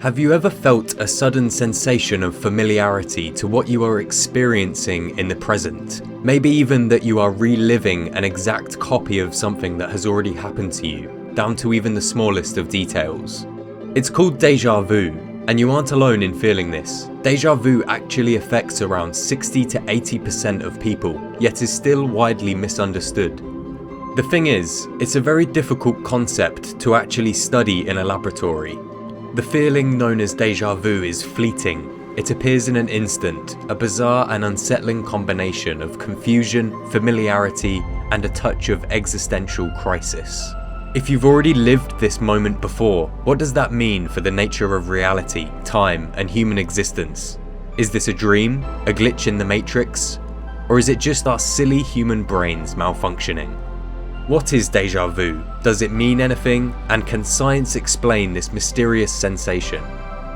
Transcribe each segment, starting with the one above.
Have you ever felt a sudden sensation of familiarity to what you are experiencing in the present? Maybe even that you are reliving an exact copy of something that has already happened to you, down to even the smallest of details. It's called Deja Vu, and you aren't alone in feeling this. Deja Vu actually affects around 60 to 80% of people, yet is still widely misunderstood. The thing is, it's a very difficult concept to actually study in a laboratory. The feeling known as déjà vu is fleeting. It appears in an instant, a bizarre and unsettling combination of confusion, familiarity, and a touch of existential crisis. If you've already lived this moment before, what does that mean for the nature of reality, time, and human existence? Is this a dream, a glitch in the matrix, or is it just our silly human brains malfunctioning? What is déjà vu? Does it mean anything? And can science explain this mysterious sensation?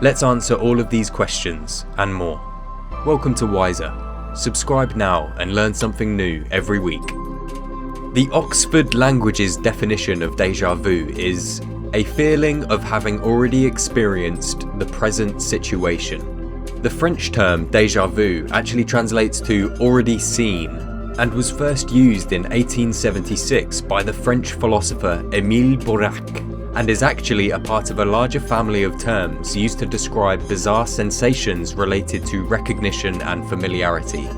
Let's answer all of these questions and more. Welcome to Wiser. Subscribe now and learn something new every week. The Oxford Languages definition of déjà vu is a feeling of having already experienced the present situation. The French term déjà vu actually translates to already seen, and was first used in 1876 by the French philosopher Émile Bourac, and is actually a part of a larger family of terms used to describe bizarre sensations related to recognition and familiarity.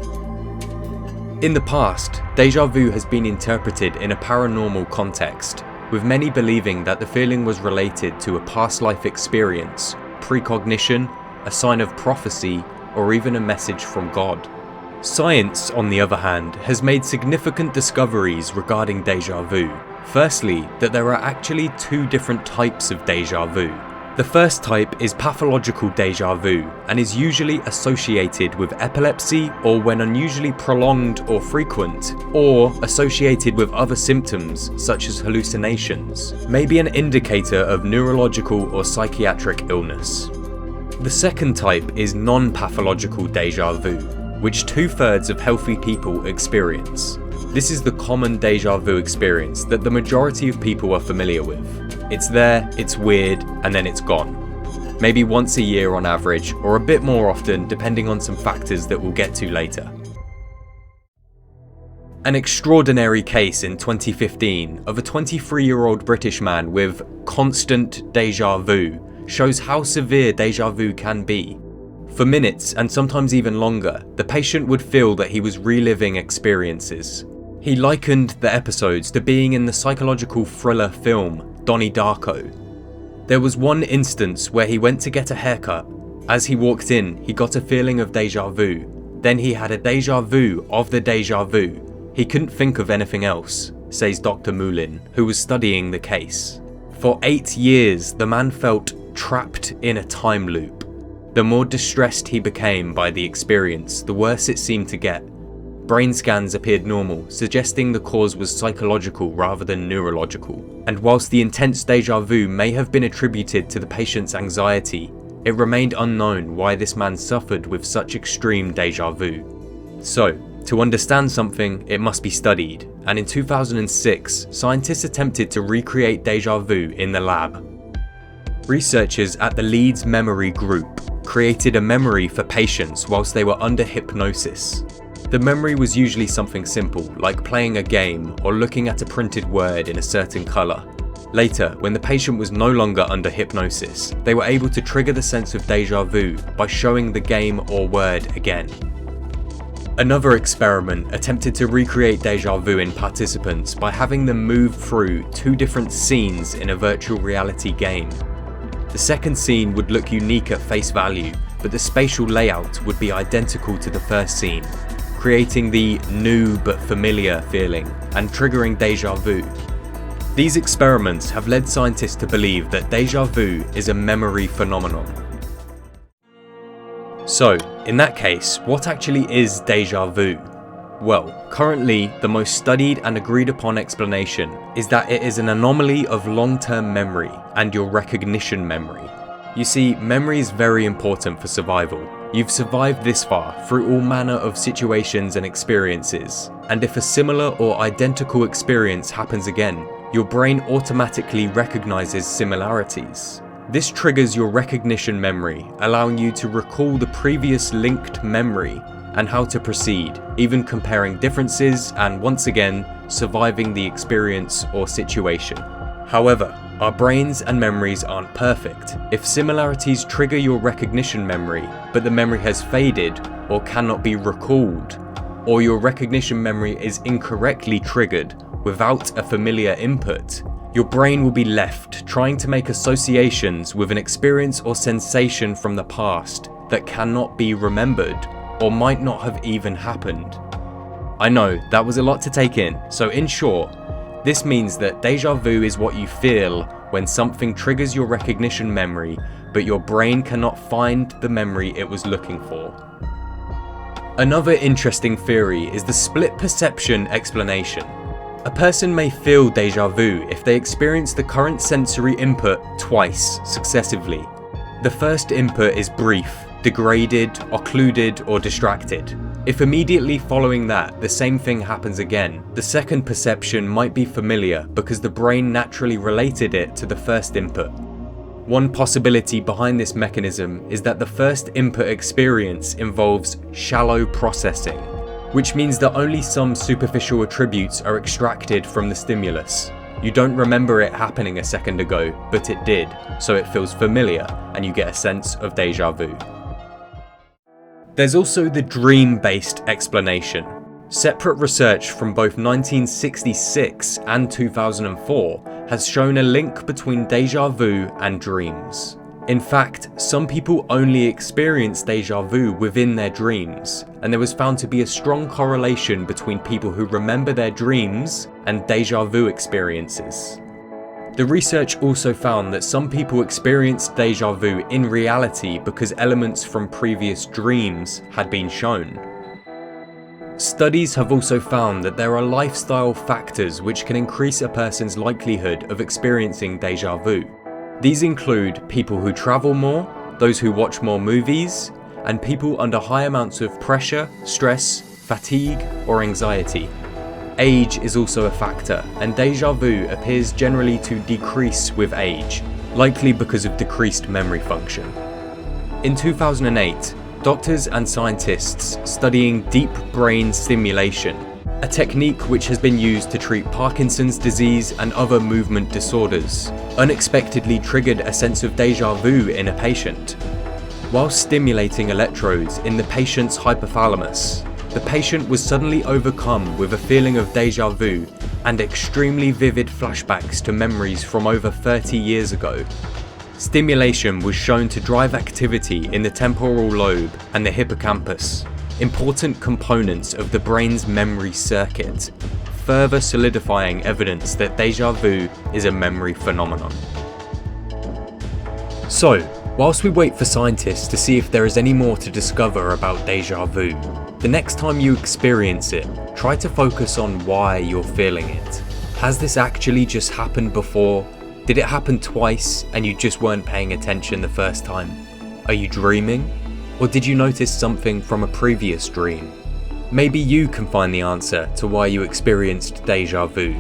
In the past, déjà vu has been interpreted in a paranormal context, with many believing that the feeling was related to a past life experience, precognition, a sign of prophecy, or even a message from God. Science, on the other hand, has made significant discoveries regarding déjà vu. Firstly, that there are actually two different types of déjà vu. The first type is pathological déjà vu, and is usually associated with epilepsy or when unusually prolonged or frequent, or associated with other symptoms such as hallucinations, may be an indicator of neurological or psychiatric illness. The second type is non-pathological déjà vu, which 2/3 of healthy people experience. This is the common déjà vu experience that the majority of people are familiar with. It's there, it's weird, and then it's gone. Maybe once a year on average, or a bit more often depending on some factors that we'll get to later. An extraordinary case in 2015 of a 23-year-old British man with constant déjà vu shows how severe déjà vu can be. For minutes, and sometimes even longer, the patient would feel that he was reliving experiences. He likened the episodes to being in the psychological thriller film Donnie Darko. There was one instance where he went to get a haircut. As he walked in, he got a feeling of déjà vu. Then he had a déjà vu of the déjà vu. He couldn't think of anything else, says Dr. Moulin, who was studying the case. For 8 years, the man felt trapped in a time loop. The more distressed he became by the experience, the worse it seemed to get. Brain scans appeared normal, suggesting the cause was psychological rather than neurological. And whilst the intense déjà vu may have been attributed to the patient's anxiety, it remained unknown why this man suffered with such extreme déjà vu. So, to understand something, it must be studied, and in 2006, scientists attempted to recreate déjà vu in the lab. Researchers at the Leeds Memory Group created a memory for patients whilst they were under hypnosis. The memory was usually something simple, like playing a game or looking at a printed word in a certain colour. Later, when the patient was no longer under hypnosis, they were able to trigger the sense of déjà vu by showing the game or word again. Another experiment attempted to recreate déjà vu in participants by having them move through 2 different scenes in a virtual reality game. The second scene would look unique at face value, but the spatial layout would be identical to the first scene, creating the new but familiar feeling and triggering déjà vu. These experiments have led scientists to believe that déjà vu is a memory phenomenon. So, in that case, what actually is déjà vu? Well, currently, the most studied and agreed upon explanation is that it is an anomaly of long-term memory and your recognition memory. You see, memory is very important for survival. You've survived this far through all manner of situations and experiences, and if a similar or identical experience happens again, your brain automatically recognizes similarities. This triggers your recognition memory, allowing you to recall the previous linked memory and how to proceed, even comparing differences and, once again, surviving the experience or situation. However, our brains and memories aren't perfect. If similarities trigger your recognition memory, but the memory has faded or cannot be recalled, or your recognition memory is incorrectly triggered without a familiar input, your brain will be left trying to make associations with an experience or sensation from the past that cannot be remembered or might not have even happened. I know, that was a lot to take in, so in short, this means that déjà vu is what you feel when something triggers your recognition memory, but your brain cannot find the memory it was looking for. Another interesting theory is the split perception explanation. A person may feel déjà vu if they experience the current sensory input twice successively. The first input is brief, degraded, occluded, or distracted. If immediately following that the same thing happens again, the second perception might be familiar because the brain naturally related it to the first input. One possibility behind this mechanism is that the first input experience involves shallow processing, which means that only some superficial attributes are extracted from the stimulus. You don't remember it happening a second ago, but it did, so it feels familiar and you get a sense of déjà vu. There's also the dream-based explanation. Separate research from both 1966 and 2004 has shown a link between déjà vu and dreams. In fact, some people only experience déjà vu within their dreams, and there was found to be a strong correlation between people who remember their dreams and déjà vu experiences. The research also found that some people experienced déjà vu in reality because elements from previous dreams had been shown. Studies have also found that there are lifestyle factors which can increase a person's likelihood of experiencing déjà vu. These include people who travel more, those who watch more movies, and people under high amounts of pressure, stress, fatigue, or anxiety. Age is also a factor, and déjà vu appears generally to decrease with age, likely because of decreased memory function. In 2008, doctors and scientists studying deep brain stimulation, a technique which has been used to treat Parkinson's disease and other movement disorders, unexpectedly triggered a sense of déjà vu in a patient. While stimulating electrodes in the patient's hypothalamus, the patient was suddenly overcome with a feeling of déjà vu and extremely vivid flashbacks to memories from over 30 years ago. Stimulation was shown to drive activity in the temporal lobe and the hippocampus, important components of the brain's memory circuit, further solidifying evidence that déjà vu is a memory phenomenon. So, whilst we wait for scientists to see if there is any more to discover about déjà vu, the next time you experience it, try to focus on why you're feeling it. Has this actually just happened before? Did it happen twice and you just weren't paying attention the first time? Are you dreaming? Or did you notice something from a previous dream? Maybe you can find the answer to why you experienced déjà vu.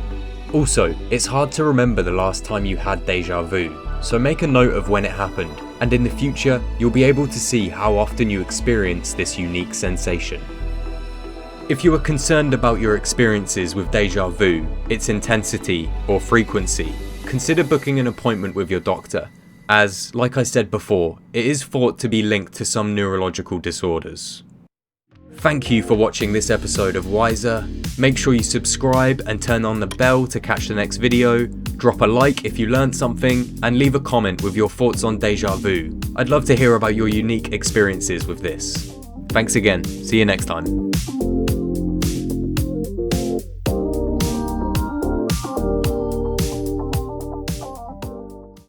Also, it's hard to remember the last time you had déjà vu, so make a note of when it happened, and in the future, you'll be able to see how often you experience this unique sensation. If you are concerned about your experiences with déjà vu, its intensity or frequency, consider booking an appointment with your doctor, as, like I said before, it is thought to be linked to some neurological disorders. Thank you for watching this episode of Wiser. Make sure you subscribe and turn on the bell to catch the next video, drop a like if you learned something, and leave a comment with your thoughts on déjà vu. I'd love to hear about your unique experiences with this. Thanks again, see you next time.